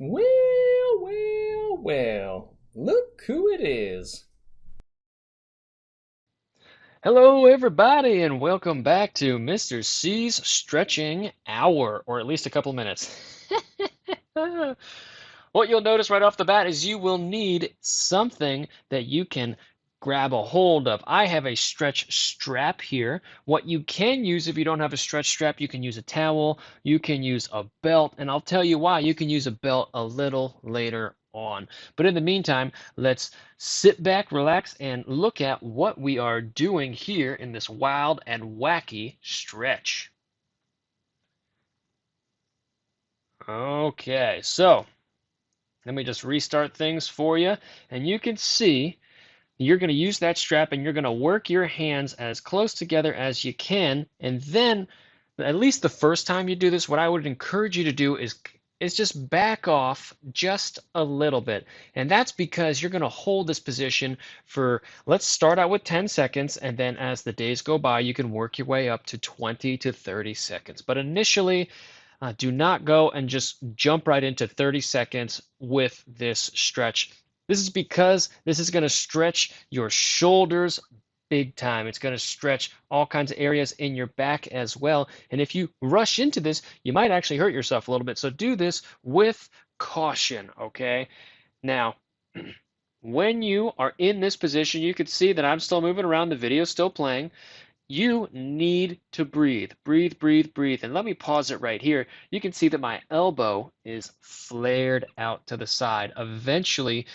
Well, well, well. Look who it is. Hello, everybody, and welcome back to Mr. C's Stretching Hour, or at least a couple minutes. What you'll notice right off the bat is you will need something that you can grab a hold of. I have a stretch strap here. What you can use if you don't have a stretch strap, you can use a towel, you can use a belt, and I'll tell you why you can use a belt a little later on. But in the meantime, let's sit back, relax, and look at what we are doing here in this wild and wacky stretch. Okay, so let me just restart things for you, and you can see you're going to use that strap and you're going to work your hands as close together as you can. And then, at least the first time you do this, what I would encourage you to do is just back off just a little bit. And that's because you're going to hold this position for, let's start out with 10 seconds. And then as the days go by, you can work your way up to 20 to 30 seconds. But initially, do not go and just jump right into 30 seconds with this stretch. This is because this is going to stretch your shoulders big time. It's going to stretch all kinds of areas in your back as well. And if you rush into this, you might actually hurt yourself a little bit. So do this with caution, okay? Now, when you are in this position, you can see that I'm still moving around. The video is still playing. You need to breathe, breathe, breathe, breathe. And let me pause it right here. You can see that my elbow is flared out to the side. Eventually,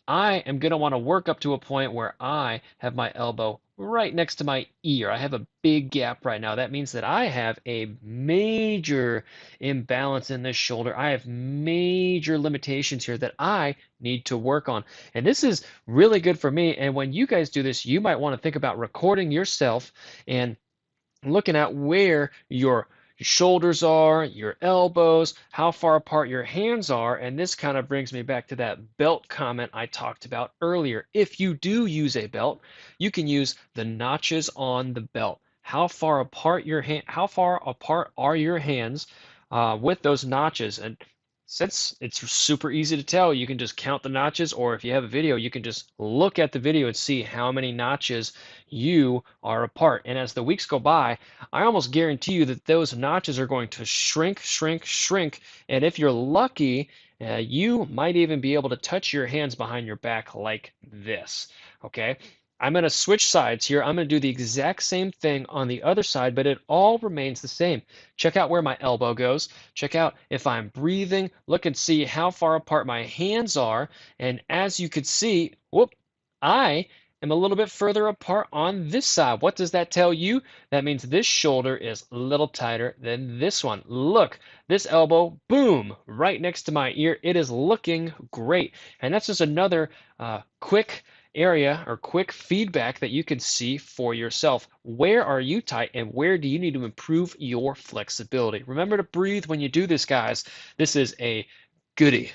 I am going to want to work up to a point where I have my elbow right next to my ear. I have a big gap right now. That means that I have a major imbalance in this shoulder. I have major limitations here that I need to work on. And this is really good for me. And when you guys do this, you might want to think about recording yourself and looking at where your shoulders are, your elbows, how far apart your hands are. And this kind of brings me back to that belt comment I talked about earlier. If you do use a belt, you can use the notches on the belt. How far apart are your hands with those notches? And since it's super easy to tell, you can just count the notches, or if you have a video, you can just look at the video and see how many notches you are apart. And as the weeks go by, I almost guarantee you that those notches are going to shrink, shrink, shrink. And if you're lucky, you might even be able to touch your hands behind your back like this. Okay? I'm going to switch sides here. I'm going to do the exact same thing on the other side, but it all remains the same. Check out where my elbow goes. Check out if I'm breathing. Look and see how far apart my hands are. And as you could see, whoop, I am a little bit further apart on this side. What does that tell you? That means this shoulder is a little tighter than this one. Look, this elbow, boom, right next to my ear. It is looking great. And that's just another quick area or quick feedback that you can see for yourself. Where are you tight and where do you need to improve your flexibility? Remember to breathe when you do this, guys. This is a goodie.